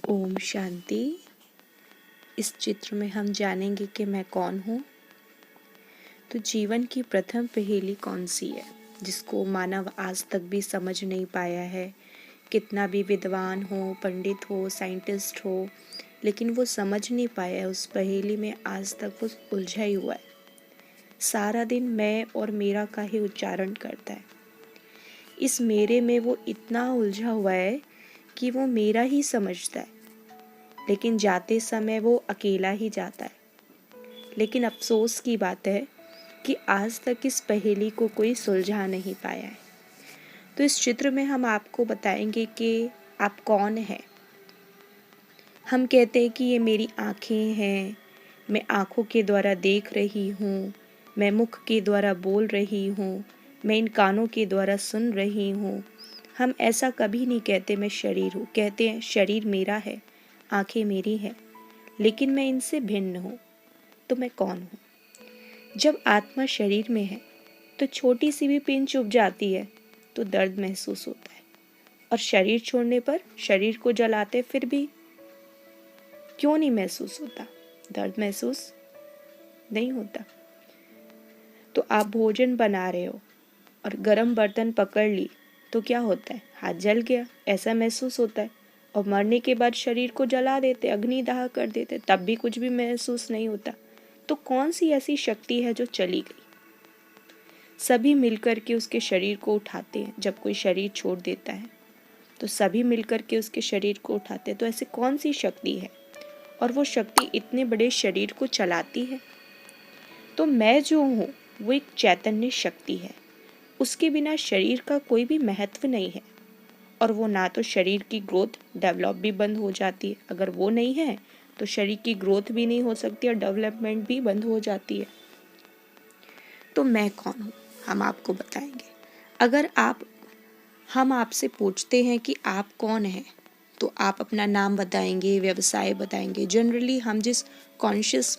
ओम शांति। इस चित्र में हम जानेंगे कि मैं कौन हूँ। तो जीवन की प्रथम पहेली कौन सी है जिसको मानव आज तक भी समझ नहीं पाया है। कितना भी विद्वान हो, पंडित हो, साइंटिस्ट हो, लेकिन वो समझ नहीं पाया है। उस पहेली में आज तक वो उलझा ही हुआ है। सारा दिन मैं और मेरा का ही उच्चारण करता है। इस मेरे में वो इतना उलझा हुआ है कि वो मेरा ही समझता है, लेकिन जाते समय वो अकेला ही जाता है। लेकिन अफसोस की बात है कि आज तक इस पहेली को कोई सुलझा नहीं पाया है। तो इस चित्र में हम आपको बताएंगे कि आप कौन हैं। हम कहते हैं कि ये मेरी आँखें हैं, मैं आँखों के द्वारा देख रही हूँ, मैं मुख के द्वारा बोल रही हूँ, मैं इन कानों के द्वारा सुन रही हूँ। हम ऐसा कभी नहीं कहते मैं शरीर हूँ। कहते हैं शरीर मेरा है, आँखें मेरी हैं, लेकिन मैं इनसे भिन्न हूँ। तो मैं कौन हूँ? जब आत्मा शरीर में है तो छोटी सी भी पिन चुभ जाती है तो दर्द महसूस होता है, और शरीर छोड़ने पर शरीर को जलाते फिर भी क्यों नहीं महसूस होता? दर्द महसूस नहीं होता। तो आप भोजन बना रहे हो और गरम बर्तन पकड़ ली तो क्या होता है? हाथ जल गया, ऐसा महसूस होता है। और मरने के बाद शरीर को जला देते, अग्निदाह कर देते, तब भी कुछ भी महसूस नहीं होता। तो कौन सी ऐसी शक्ति है जो चली गई? सभी मिलकर के उसके शरीर को उठाते हैं। जब कोई शरीर छोड़ देता है तो सभी मिलकर के उसके शरीर को उठाते हैं। तो ऐसी कौन सी शक्ति है और वो शक्ति इतने बड़े शरीर को चलाती है? तो मैं जो हूँ वो एक चैतन्य शक्ति है। उसके बिना शरीर का कोई भी महत्व नहीं है, और वो ना तो शरीर की ग्रोथ डेवलप भी बंद हो जाती है। अगर वो नहीं है तो शरीर की ग्रोथ भी नहीं हो सकती और डेवलपमेंट भी बंद हो जाती है। तो मैं कौन हूँ हम आपको बताएंगे। अगर हम आपसे पूछते हैं कि आप कौन हैं, तो आप अपना नाम बताएंगे, व्यवसाय बताएंगे। जनरली हम जिस कॉन्शियस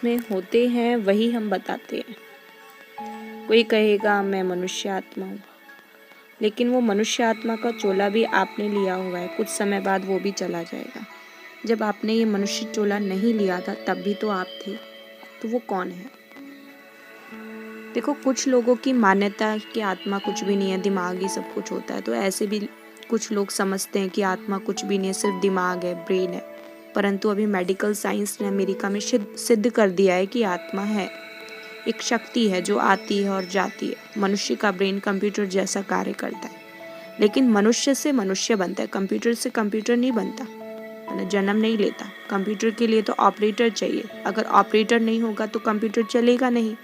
में होते हैं वही हम बताते हैं। कोई कहेगा मैं मनुष्य आत्मा हूँ, लेकिन वो मनुष्य आत्मा का चोला भी आपने लिया हुआ है। कुछ समय बाद वो भी चला जाएगा। जब आपने ये मनुष्य चोला नहीं लिया था तब भी तो आप थे। तो वो कौन है? देखो, कुछ लोगों की मान्यता है कि आत्मा कुछ भी नहीं है, दिमाग ही सब कुछ होता है। तो ऐसे भी कुछ लोग समझते हैं कि आत्मा कुछ भी नहीं है, सिर्फ दिमाग है, ब्रेन है। परंतु अभी मेडिकल साइंस ने अमेरिका में सिद्ध कर दिया है कि आत्मा है, एक शक्ति है जो आती है और जाती है। मनुष्य का ब्रेन कंप्यूटर जैसा कार्य करता है, लेकिन मनुष्य से मनुष्य बनता है, कंप्यूटर से कंप्यूटर नहीं बनता, मतलब जन्म नहीं लेता। कंप्यूटर के लिए तो ऑपरेटर चाहिए। अगर ऑपरेटर नहीं होगा तो कंप्यूटर चलेगा नहीं।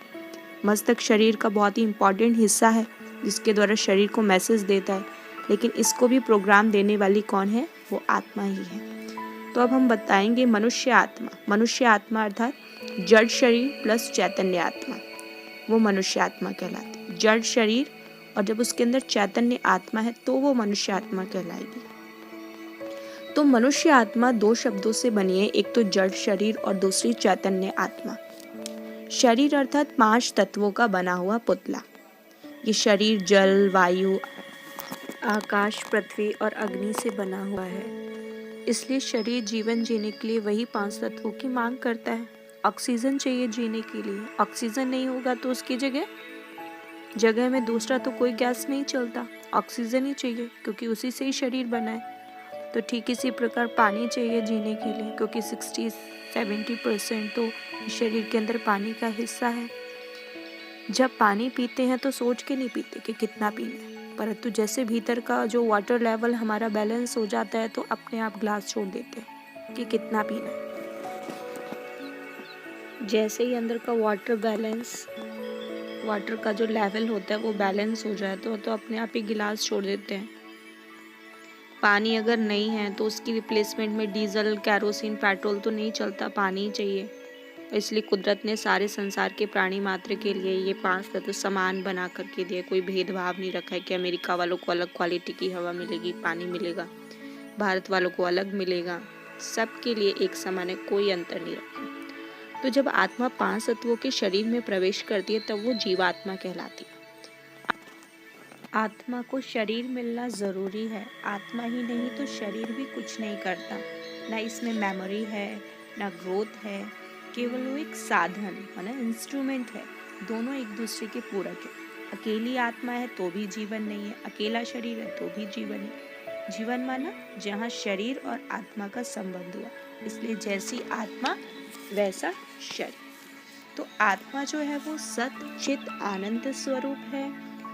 मस्तिष्क शरीर का बहुत ही इम्पॉर्टेंट हिस्सा है जिसके द्वारा शरीर को मैसेज देता है, लेकिन इसको भी प्रोग्राम देने वाली कौन है? वो आत्मा ही है। तो अब हम बताएंगे मनुष्य आत्मा। मनुष्य आत्मा अर्थात जड़ शरीर प्लस चैतन्य आत्मा, वो मनुष्य आत्मा कहलाती है। जड़ शरीर और जब उसके अंदर चैतन्य आत्मा है तो वो मनुष्य आत्मा कहलाएगी। तो मनुष्य आत्मा दो शब्दों से बनी है, एक तो जड़ शरीर और दूसरी चैतन्य आत्मा। शरीर अर्थात 5 तत्वों का बना हुआ पुतला। ये शरीर जल, वायु, आकाश, पृथ्वी और अग्नि से बना हुआ है। इसलिए शरीर जीवन जीने के लिए वही 5 तत्वों की मांग करता है। ऑक्सीजन चाहिए जीने के लिए। ऑक्सीजन नहीं होगा तो उसकी जगह में दूसरा तो कोई गैस नहीं चलता, ऑक्सीजन ही चाहिए, क्योंकि उसी से ही शरीर बना है। तो ठीक इसी प्रकार पानी चाहिए जीने के लिए, क्योंकि 60-70% तो शरीर के अंदर पानी का हिस्सा है। जब पानी पीते हैं तो सोच के नहीं पीते कि कितना पीना है, परंतु जैसे भीतर का जो वाटर लेवल हमारा बैलेंस हो जाता है तो अपने आप ग्लास छोड़ देते हैं कि कितना पीना है। जैसे ही अंदर का वाटर का जो लेवल होता है वो बैलेंस हो जाए तो अपने आप ही गिलास छोड़ देते हैं। पानी अगर नहीं है तो उसकी रिप्लेसमेंट में डीजल, कैरोसिन, पेट्रोल तो नहीं चलता, पानी ही चाहिए। इसलिए कुदरत ने सारे संसार के प्राणी मात्र के लिए ये 5 तत्व समान बना करके दिए। कोई भेदभाव नहीं रखा है कि अमेरिका वालों को अलग क्वालिटी की हवा मिलेगी, पानी मिलेगा, भारत वालों को अलग मिलेगा। सबके लिए एक समान है, कोई अंतर नहीं रखा। तो जब आत्मा 5 तत्वों के शरीर में प्रवेश करती है तब वो जीवात्मा कहलाती है। आत्मा को शरीर मिलना ज़रूरी है। आत्मा ही नहीं तो शरीर भी कुछ नहीं करता। ना इसमें मेमोरी है, ना ग्रोथ है, केवल वो एक साधन है ना, इंस्ट्रूमेंट है। दोनों एक दूसरे के पूरक है। अकेली आत्मा है तो भी जीवन नहीं है, अकेला शरीर है तो भी जीवन है। जीवन माना जहाँ शरीर और आत्मा का संबंध हुआ, इसलिए जैसी आत्मा वैसा शरीर। तो आत्मा जो है वो सत चित आनंद स्वरूप है,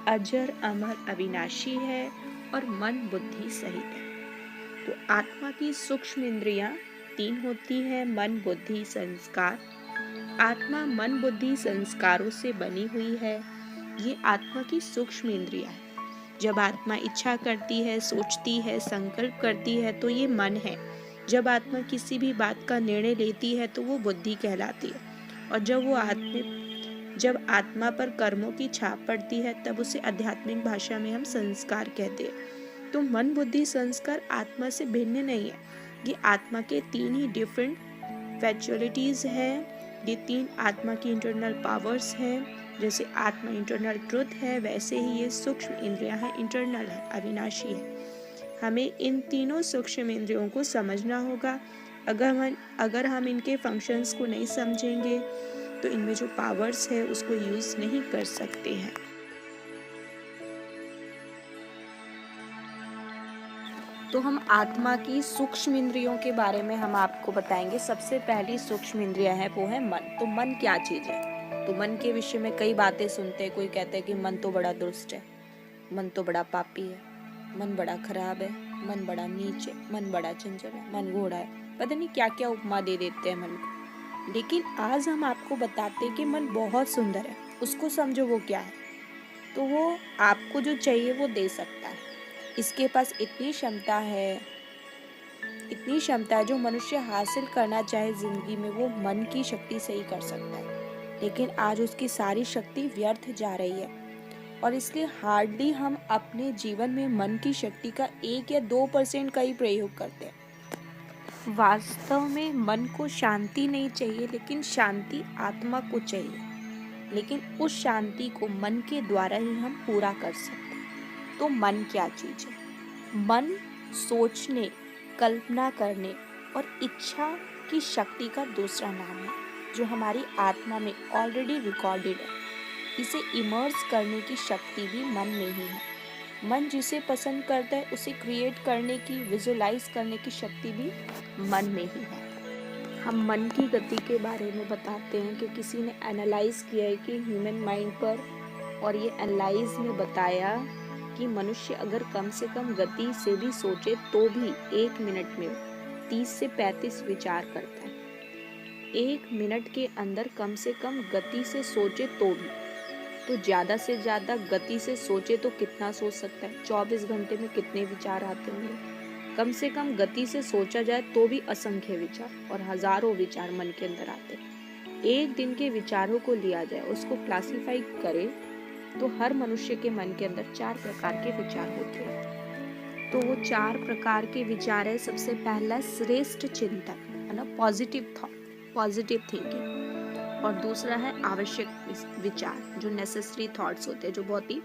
अजर अमर अविनाशी है और मन बुद्धि सहित है। तो आत्मा की सूक्ष्म इंद्रियां 3 होती है, मन बुद्धि संस्कार। आत्मा मन बुद्धि संस्कारों से बनी हुई है। ये आत्मा की सूक्ष्म इंद्रियां है। जब आत्मा इच्छा करती है, सोचती है, संकल्प करती है तो ये मन है। जब आत्मा किसी भी बात का निर्णय लेती है तो वो बुद्धि कहलाती है। और जब आत्मा पर कर्मों की छाप पड़ती है तब उसे आध्यात्मिक भाषा में हम संस्कार कहते हैं। तो मन बुद्धि संस्कार आत्मा से भिन्न नहीं है। ये आत्मा के 3 ही डिफरेंट फैक्चुअलिटीज है। ये 3 आत्मा की इंटरनल पावर्स हैं। जैसे आत्मा इंटरनल ट्रुथ है, वैसे ही ये सूक्ष्म इंद्रियां हैं, इंटरनल है, अविनाशी है। हमें इन तीनों सूक्ष्म इंद्रियों को समझना होगा। अगर हम इनके फंक्शंस को नहीं समझेंगे तो इनमें जो पावर्स है उसको यूज नहीं कर सकते हैं। तो हम आत्मा की सूक्ष्म इंद्रियों के बारे में हम आपको बताएंगे। सबसे पहली सूक्ष्म इंद्रिया है वो है मन। तो मन क्या चीज है? तो मन के विषय में कई बातें सुनते हैं। कोई कहते हैं कि मन तो बड़ा दुष्ट है, मन तो बड़ा पापी है, मन बड़ा खराब है, मन बड़ा नीच है, मन बड़ा चंचल है, मन घोड़ा है। पता नहीं क्या क्या उपमा दे देते हैं मन को। लेकिन आज हम आपको बताते हैं कि मन बहुत सुंदर है। उसको समझो वो क्या है। तो वो आपको जो चाहिए वो दे सकता है। इसके पास इतनी क्षमता है जो मनुष्य हासिल करना चाहे जिंदगी में वो मन की शक्ति से ही कर सकता है। लेकिन आज उसकी सारी शक्ति व्यर्थ जा रही है और इसलिए हार्डली हम अपने जीवन में मन की शक्ति का 1 या 2% का ही प्रयोग करते हैं। वास्तव में मन को शांति नहीं चाहिए, लेकिन शांति आत्मा को चाहिए। लेकिन उस शांति को मन के द्वारा ही हम पूरा कर सकते हैं। तो मन क्या चीज है? मन सोचने, कल्पना करने और इच्छा की शक्ति का दूसरा नाम है, जो हमारी आत्मा में ऑलरेडी रिकॉर्डेड है। इसे इमर्स करने की शक्ति भी मन में ही है। मन जिसे पसंद करता है उसे क्रिएट करने की, विजुअलाइज करने की शक्ति भी मन में ही है। हम मन की गति के बारे में बताते हैं कि किसी ने एनालाइज किया है कि ह्यूमन माइंड पर, और ये एनालाइज में बताया कि मनुष्य अगर कम से कम गति से भी सोचे तो भी 1 मिनट में 30 से 35 विचार करता है। 1 मिनट के अंदर कम से कम गति से सोचे तो भी, तो ज़्यादा से ज़्यादा गति से सोचे तो कितना सोच सकता है? 24 घंटे में कितने विचार आते होंगे? कम से कम गति से सोचा जाए तो भी असंख्य विचार और हजारों विचार मन के अंदर आते हैं। एक दिन के विचारों को लिया जाए, उसको क्लासिफाई करे तो हर मनुष्य के मन के अंदर 4 प्रकार के विचार होते हैं। तो वो 4 प्रकार के विचार है। सबसे पहला श्रेष्ठ चिंतन है ना, पॉजिटिव थॉट, पॉजिटिव थिंकिंग। और दूसरा है आवश्यक विचार, जो नेसेसरी थॉट्स होते हैं, जो बहुत ही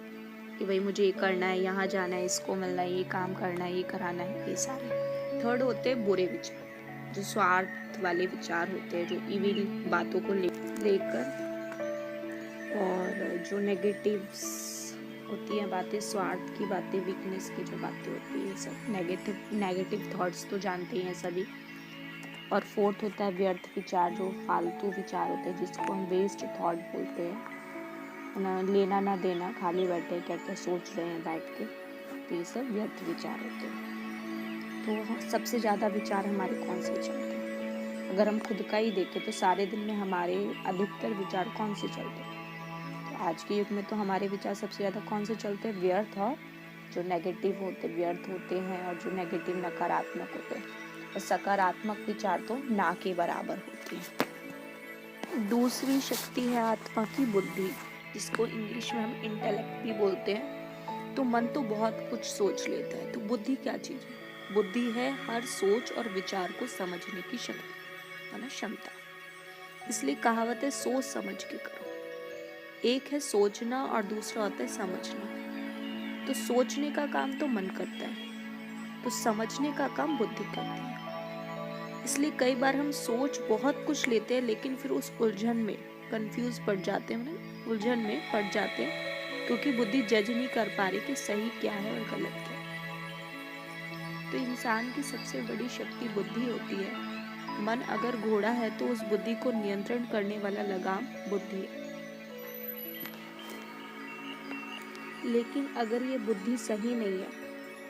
कि भाई मुझे ये करना है, यहाँ जाना है, इसको मिलना है, ये काम करना है, ये कराना है, ये सारे। थर्ड होते हैं बुरे विचार, जो स्वार्थ वाले विचार होते हैं, जो इविल बातों को लेकर और जो नेगेटिव्स होती हैं बातें, स्वार्थ की बातें, वीकनेस की जो बातें होती है, सब नेगेटिव थॉट्स तो जानते हैं सभी। और फोर्थ होता है व्यर्थ विचार, जो फालतू विचार होते हैं, जिसको हम वेस्ट थॉट बोलते हैं ना, लेना ना देना, खाली बैठे क्या क्या सोच रहे हैं बैठ के, तो ये सब व्यर्थ विचार होते हैं। तो सबसे ज़्यादा विचार हमारे कौन से चलते हैं? अगर हम खुद का ही देखें तो सारे दिन में हमारे अधिकतर विचार कौन से चलते हैं? आज के युग में तो हमारे विचार सबसे ज़्यादा कौन से चलते हैं? व्यर्थ, और जो नेगेटिव होते व्यर्थ होते हैं, और जो नेगेटिव नकारात्मक होते हैं। और सकारात्मक विचार तो ना के बराबर होते हैं। दूसरी शक्ति है आत्मा की बुद्धि, जिसको इंग्लिश में हम इंटेलेक्ट भी बोलते हैं। तो मन तो बहुत कुछ सोच लेता है। तो बुद्धि क्या चीज़ है? बुद्धि है हर सोच और विचार को समझने की शक्ति, है ना, क्षमता। इसलिए कहावत है सोच समझ के करो। एक है सोचना और दूसरा होता है समझना। तो सोचने का काम तो मन करता है, तो समझने का काम बुद्धि करती है। इसलिए कई बार हम सोच बहुत कुछ लेते हैं, लेकिन फिर उस उलझन में कंफ्यूज पड़ जाते हैं, उलझन में पड़ जाते हैं, क्योंकि बुद्धि जज नहीं कर पा रही कि सही क्या है और गलत क्या है। तो इंसान की सबसे बड़ी शक्ति बुद्धि होती है। मन अगर घोड़ा है तो उस बुद्धि को नियंत्रण करने वाला लगाम बुद्धि है। लेकिन अगर ये बुद्धि सही नहीं है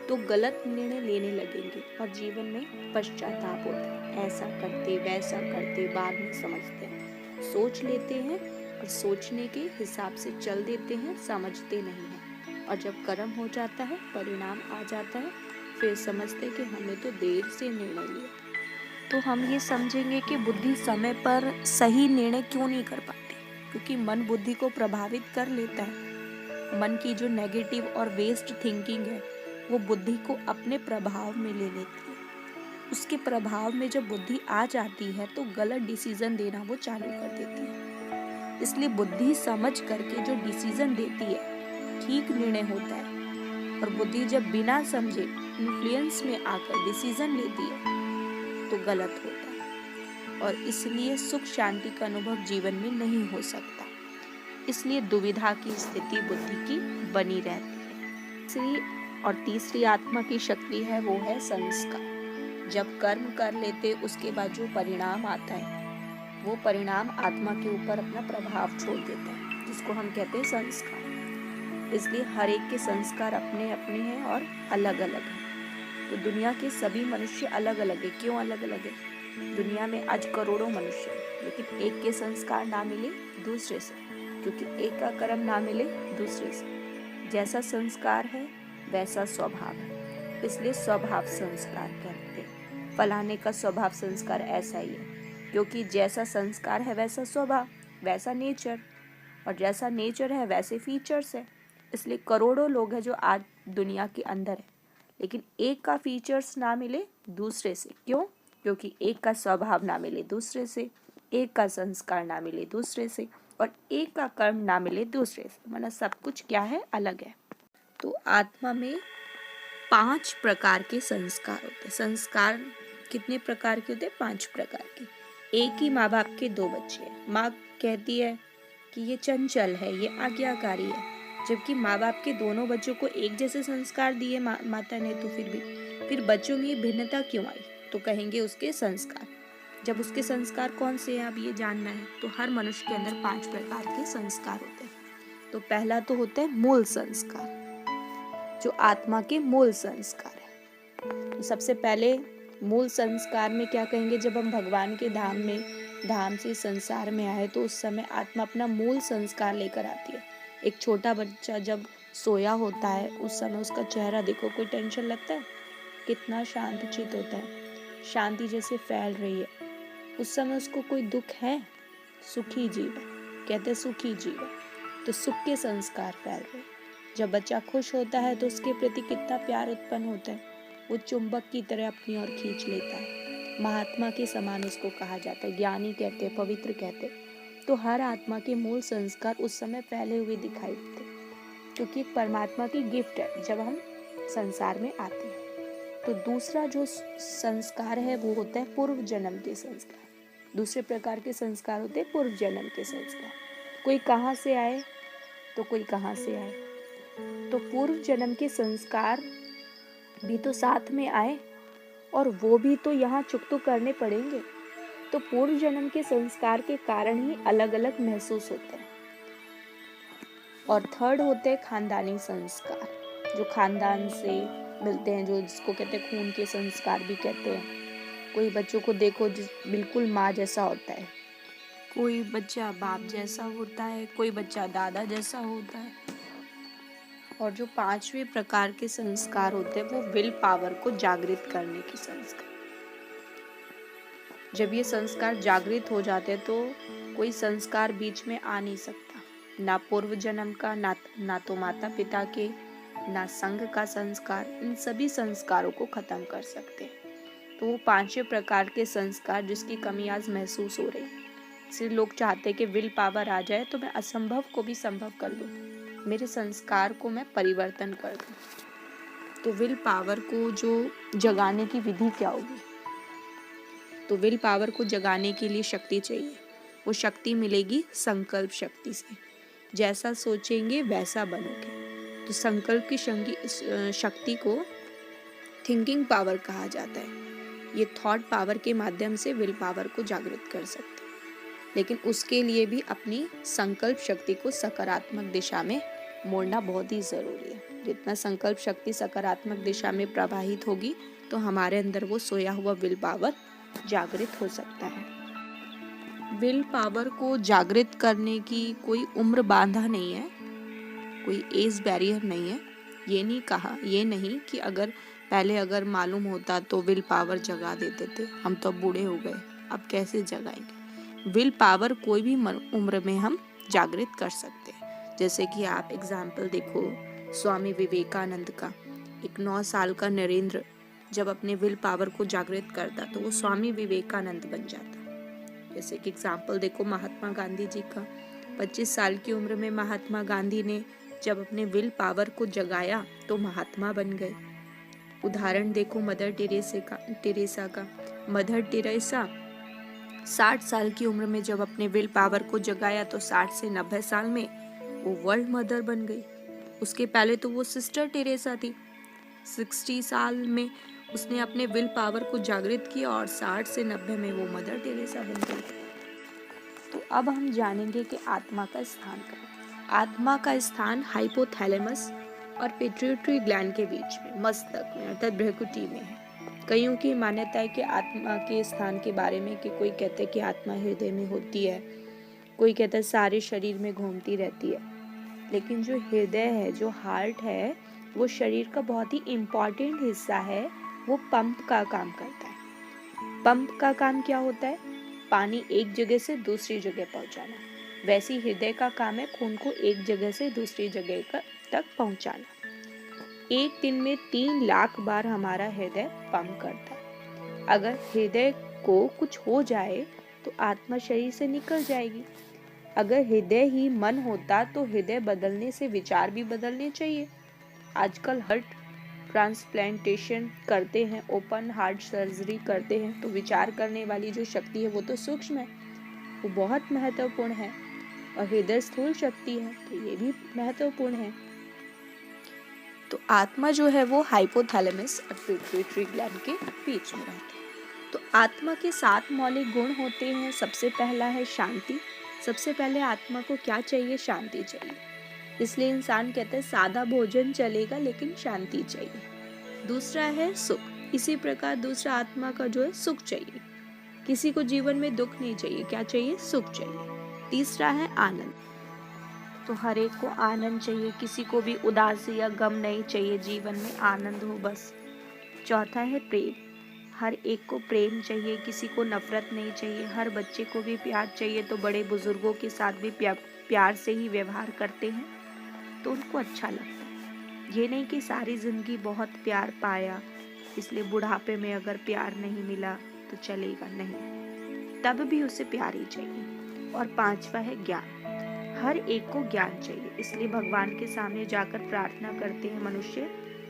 तो गलत निर्णय लेने लगेंगे और जीवन में पश्चाताप होता है। ऐसा करते वैसा करते बाद में समझते हैं, सोच लेते हैं और सोचने के हिसाब से चल देते हैं, समझते नहीं हैं, और जब कर्म हो जाता है, परिणाम आ जाता है, फिर समझते कि हमने तो देर से निर्णय लिया। तो हम ये समझेंगे कि बुद्धि समय पर सही निर्णय क्यों नहीं कर पाती, क्योंकि मन बुद्धि को प्रभावित कर लेता है। मन की जो नेगेटिव और वेस्ट थिंकिंग है वो बुद्धि को अपने प्रभाव में ले लेती है। उसके प्रभाव में जब बुद्धि आ जाती है तो गलत डिसीजन देना वो चालू कर देती है। इसलिए बुद्धि समझ करके जो डिसीजन देती है ठीक निर्णय होता है, और बुद्धि जब बिना समझे इन्फ्लुएंस में आकर डिसीजन लेती है तो गलत होता है, और इसलिए सुख शांति का अनुभव जीवन में नहीं हो सकता। इसलिए दुविधा की स्थिति बुद्धि की बनी रहती है। और तीसरी आत्मा की शक्ति है वो है संस्कार। जब कर्म कर लेते उसके बाद जो परिणाम आता है वो परिणाम आत्मा के ऊपर अपना प्रभाव छोड़ देता है, जिसको हम कहते हैं संस्कार। इसलिए हर एक के संस्कार अपने अपने हैं और अलग अलग हैं। तो दुनिया के सभी मनुष्य अलग अलग है। क्यों अलग अलग है? दुनिया में आज करोड़ों मनुष्य हैं, लेकिन एक के संस्कार ना मिले दूसरे से, क्योंकि एक का कर्म ना मिले दूसरे से। जैसा संस्कार है वैसा स्वभाव है, इसलिए स्वभाव संस्कार कहते हैं। फलाने का स्वभाव संस्कार ऐसा ही है, क्योंकि जैसा संस्कार है वैसा स्वभाव, वैसा नेचर, और जैसा नेचर है वैसे फीचर्स है। इसलिए करोड़ों लोग हैं जो आज दुनिया के अंदर है, लेकिन एक का फीचर्स ना मिले दूसरे से। क्यों? क्योंकि एक का स्वभाव ना मिले दूसरे से, एक का संस्कार ना मिले दूसरे से, और एक का कर्म ना मिले दूसरे से। मतलब सब कुछ क्या है? अलग है। तो आत्मा में 5 प्रकार के संस्कार होते हैं। संस्कार कितने प्रकार के होते हैं? 5 प्रकार के। एक ही माँ बाप के 2 बच्चे हैं। माँ कहती है कि ये चंचल है, ये आज्ञाकारी है, जबकि माँ बाप के दोनों बच्चों को एक जैसे संस्कार दिए माता ने, तो फिर बच्चों में ये भिन्नता क्यों आई? तो कहेंगे उसके संस्कार। जब उसके संस्कार कौन से हैं अब ये जानना है, तो हर मनुष्य के अंदर 5 प्रकार के संस्कार होते हैं। तो पहला तो होता है मूल संस्कार, जो आत्मा के मूल संस्कार है। तो सबसे पहले मूल संस्कार में क्या कहेंगे? जब हम भगवान के धाम से संसार में आए तो उस समय आत्मा अपना मूल संस्कार लेकर आती है। एक छोटा बच्चा जब सोया होता है उस समय उसका चेहरा देखो, कोई टेंशन लगता है? कितना शांत चित होता है, शांति जैसे फैल रही है। उस समय उसको कोई दुख है? सुखी जीव, कहते सुखी जीव, तो सुख के संस्कार फैल रहे। जब बच्चा खुश होता है तो उसके प्रति कितना प्यार उत्पन्न होता है, वो चुंबक की तरह अपनी ओर खींच लेता है। महात्मा के समान उसको कहा जाता है, ज्ञानी कहते हैं, पवित्र कहते हैं। तो हर आत्मा के मूल संस्कार उस समय फैले हुए दिखाई देते हैं, क्योंकि परमात्मा की गिफ्ट है जब हम संसार में आते हैं। तो दूसरा जो संस्कार है वो होता है पूर्व जन्म के संस्कार। दूसरे प्रकार के संस्कार होते हैं पूर्व जन्म के संस्कार। कोई कहाँ से आए तो कोई कहाँ से आए, तो पूर्व जन्म के संस्कार भी तो साथ में आए, और वो भी तो यहाँ चुक तो करने पड़ेंगे। तो पूर्व जन्म के संस्कार के कारण ही अलग अलग महसूस होते हैं। और थर्ड होते हैं खानदानी संस्कार, जो खानदान से मिलते हैं, जो जिसको कहते हैं खून के संस्कार भी कहते हैं। कोई बच्चों को देखो जिस बिल्कुल माँ जैसा होता है, कोई बच्चा बाप जैसा होता है, कोई बच्चा दादा जैसा होता है। और जो 5वें प्रकार के संस्कार होते हैं वो विल पावर को जागृत करने के संस्कार। जब ये संस्कार जागृत हो जाते हैं तो कोई संस्कार बीच में आ नहीं सकता, ना पूर्व जन्म का, ना तो माता पिता के, ना संघ का संस्कार। इन सभी संस्कारों को खत्म कर सकते हैं। तो वो 5वें प्रकार के संस्कार जिसकी कमी आज महसूस हो रही है। इसलिए लोग चाहते हैं कि विल पावर आ जाए तो मैं असंभव को भी संभव कर दूं, मेरे संस्कार को मैं परिवर्तन कर दूं। तो विल पावर को जो जगाने की विधि क्या होगी? तो विल पावर को जगाने के लिए शक्ति चाहिए। वो शक्ति मिलेगी संकल्प शक्ति से। जैसा सोचेंगे वैसा बनोगे। तो संकल्प की शक्ति को थिंकिंग पावर कहा जाता है। ये थॉट पावर के माध्यम से विल पावर को जागृत कर सकते हैं, लेकिन उसके लिए भी अपनी संकल्प शक्ति को सकारात्मक दिशा में मोड़ना बहुत ही जरूरी है। जितना संकल्प शक्ति सकारात्मक दिशा में प्रवाहित होगी तो हमारे अंदर वो सोया हुआ विल पावर जागृत हो सकता है। विल पावर को जागृत करने की कोई उम्र बांधा नहीं है, कोई एज बैरियर नहीं है। ये नहीं कि अगर मालूम होता तो विल पावर जगा देते थे, हम तो अब बूढ़े हो गए, अब कैसे जगाएंगे। विल पावर कोई भी उम्र में हम जागृत कर सकते हैं। जैसे कि आप एग्जाम्पल देखो स्वामी विवेकानंद का। एक 9 साल का नरेंद्र जब अपने विल पावर को जागृत करता तो वो स्वामी विवेकानंद बन जाता। जैसे कि एग्जाम्पल देखो महात्मा गांधी जी का। 25 साल की उम्र में महात्मा गांधी ने जब अपने विल पावर को जगाया तो महात्मा बन गए। उदाहरण देखो मदर टेरेसा का। मदर टेरेसा 60 साल की उम्र में जब अपने विल पावर को जगाया तो 60 से 90 साल में वो वर्ल्ड मदर बन गई। उसके पहले तो वो सिस्टर टेरेसा थी। 60 साल में उसने अपने विल पावर को जागृत किया और 60 से 90 में वो मदर टेरेसा बन गई। तो अब हम जानेंगे कि आत्मा का स्थान क्या है। आत्मा का स्थान हाइपोथैलेमस और पिट्यूटरी ग्लैंड के बीच में, मस्तक में अर्थात भ्रुकुटी में है। कईयों की मान्यता है कि आत्मा के स्थान के बारे में कि कोई कहते हैं कि आत्मा हृदय में होती है, कोई कहता है सारे शरीर में घूमती रहती है। लेकिन जो हृदय है, जो हार्ट है, वो शरीर का बहुत ही इम्पॉर्टेंट हिस्सा है। वो पंप का काम करता है। पंप का काम क्या होता है? पानी एक जगह से दूसरी जगह पहुंचाना। वैसे हृदय का काम है खून को एक जगह से दूसरी जगह तक पहुंचाना। एक दिन में 3 लाख बार हमारा हृदय पंप करता है। अगर हृदय को कुछ हो जाए तो आत्मा शरीर से निकल जाएगी। अगर हृदय ही मन होता तो हृदय बदलने से विचार भी बदलने चाहिए। आजकल हार्ट ट्रांसप्लांटेशन करते हैं, ओपन हार्ट सर्जरी करते हैं, तो विचार करने वाली जो शक्ति है वो तो सूक्ष्म है, वो बहुत महत्वपूर्ण है। और हृदय स्थूल शक्ति है तो ये भी महत्वपूर्ण है। तो आत्मा जो है वो हाइपोथैलेमस और पिट्यूटरी ग्लैंड के बीच में रहती है। तो आत्मा के 7 मौलिक गुण होते हैं। सबसे पहला है शांति। सबसे पहले आत्मा को क्या चाहिए? शांति चाहिए। इसलिए इंसान कहते हैं सादा भोजन चलेगा लेकिन शांति चाहिए। दूसरा है सुख। इसी प्रकार दूसरा आत्मा का जो है सुख चाहिए। किसी को जीवन में दुख नहीं चाहिए, क्या चाहिए? सुख चाहिए। तीसरा है आनंद। तो हर एक को आनंद चाहिए, किसी को भी उदासी या गम नहीं चाहिए, जीवन में आनंद हो बस। चौथा है प्रेम। हर एक को प्रेम चाहिए, किसी को नफरत नहीं चाहिए। हर बच्चे को भी प्यार चाहिए, तो बड़े बुजुर्गों के साथ भी प्यार से ही व्यवहार करते हैं तो उनको अच्छा लगता है। ये नहीं कि सारी जिंदगी बहुत प्यार पाया इसलिए बुढ़ापे में अगर प्यार नहीं मिला तो चलेगा, नहीं, तब भी उसे प्यार ही चाहिए। और 5वां है ज्ञान। हर एक को ज्ञान चाहिए, इसलिए भगवान के सामने जाकर प्रार्थना करते हैं मनुष्य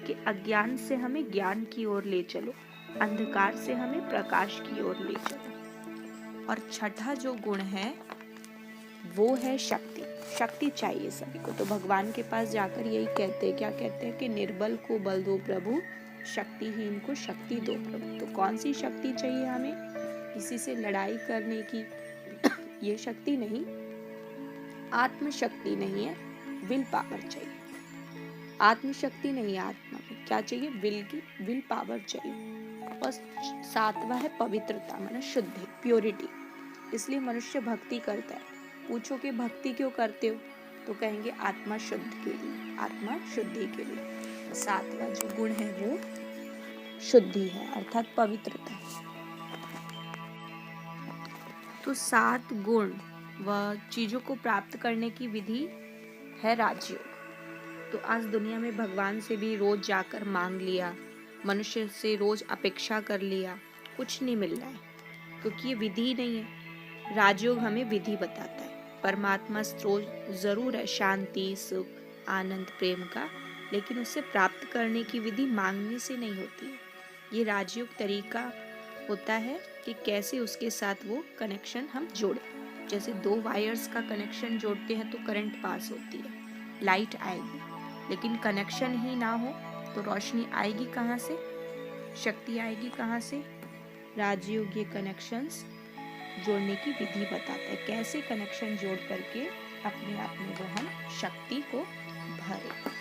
कि अज्ञान से हमें ज्ञान की ओर ले चलो, अंधकार से हमें प्रकाश की ओर ले चलो। और छठा जो गुण है वो है शक्ति। शक्ति चाहिए सभी को। तो भगवान के पास जाकर यही कहते हैं, क्या कहते हैं कि निर्बल को बल दो प्रभु, शक्तिहीन को शक्ति दो प्रभु। तो कौन सी शक्ति चाहिए हमें? किसी से लड़ाई करने की ये शक्ति नहीं, आत्मशक्ति नहीं है, विल पावर चाहिए। आत्मशक्ति नहीं है आत्मा में, क्या चाहिए? विल पावर चाहिए। और 7वां है पवित्रता, माना शुद्धि, प्योरिटी। इसलिए मनुष्य भक्ति करता है। पूछो कि भक्ति क्यों करते हो, तो कहेंगे आत्मा शुद्ध के लिए, आत्मा शुद्धि के लिए। 7वां जो गुण है वो शुद्धि है, अर्थात पवित्रता। तो 7 गुण व चीजों को प्राप्त करने की विधि है राजयोग। तो आज दुनिया में भगवान से भी रोज जाकर मांग लिया, मनुष्य से रोज अपेक्षा कर लिया, कुछ नहीं मिल रहा है, क्योंकि ये विधि नहीं है। राजयोग हमें विधि बताता है। परमात्मा स्रोत जरूर है, शांति, सुख, आनंद, प्रेम का, लेकिन उसे प्राप्त करने की विधि मांगने से नहीं होती है। ये राजयोग तरीका होता है कि कैसे उसके साथ वो कनेक्शन हम जोड़ें। जैसे दो वायर्स का कनेक्शन जोड़ते हैं तो करंट पास होती है, लाइट आएगी, लेकिन कनेक्शन ही ना हो तो रोशनी आएगी कहाँ से, शक्ति आएगी कहाँ से। राजयोग ये कनेक्शंस जोड़ने की विधि बताता है, कैसे कनेक्शन जोड़ करके अपने आप में वो हम शक्ति को भरें।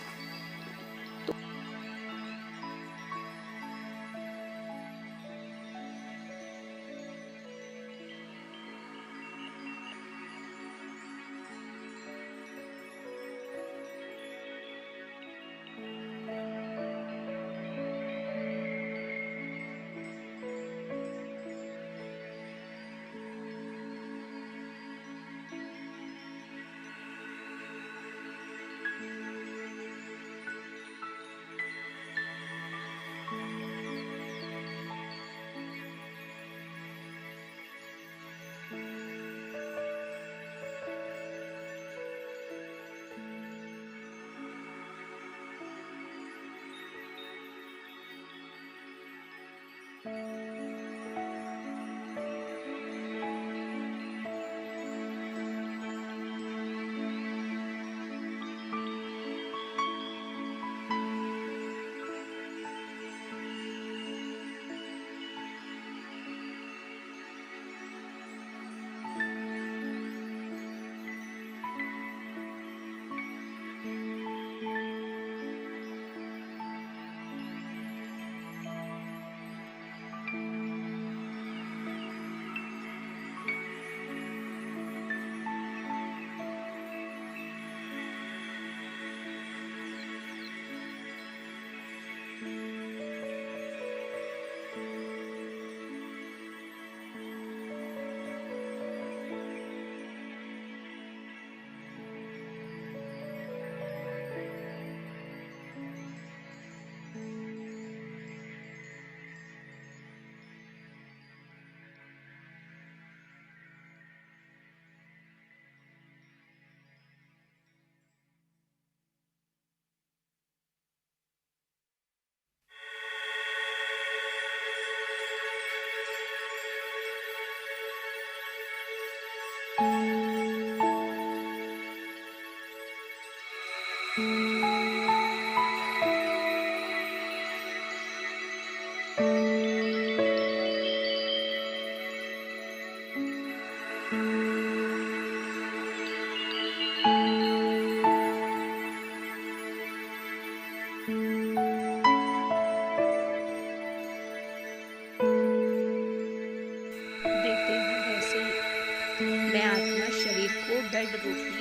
मैं आत्मा शरीर को बेड रूपी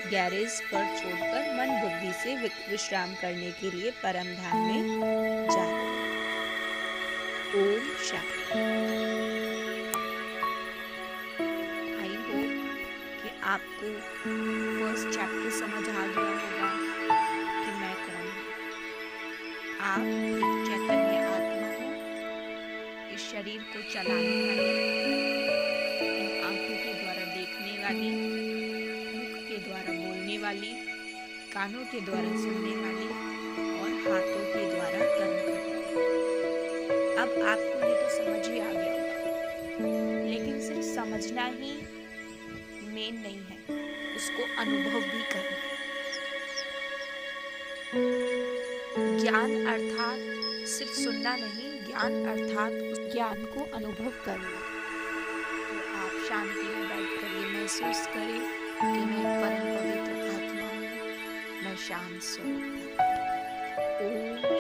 गैरेज पर छोड़कर मन बुद्धि से विश्राम करने के लिए परम धाम में जा रही हूँ। ओम शांति। आई होप कि आपको फर्स्ट चैप्टर समझ आ गया होगा कि मैं कौन हूँ। आप एक चैतन्य आत्मा हो, इस शरीर को चलाने वाले, आंखों के द्वारा देखने वाली, मुख के द्वारा बोलने वाली, कानों के द्वारा सुनने वाली और हाथों के द्वारा कर्म करने वाली। अब आपको ये तो समझ ही आ गया होगा, लेकिन सिर्फ समझना ही मेन नहीं है, उसको अनुभव भी करना है। ज्ञान अर्थात सिर्फ सुनना नहीं, ज्ञान अर्थात उस ज्ञान को अनुभव करना। शांति में बैठकर ये महसूस करें कि मैं परम पवित्र आत्मा हूँ, मैं शांत स्वरूप हूँ। ओम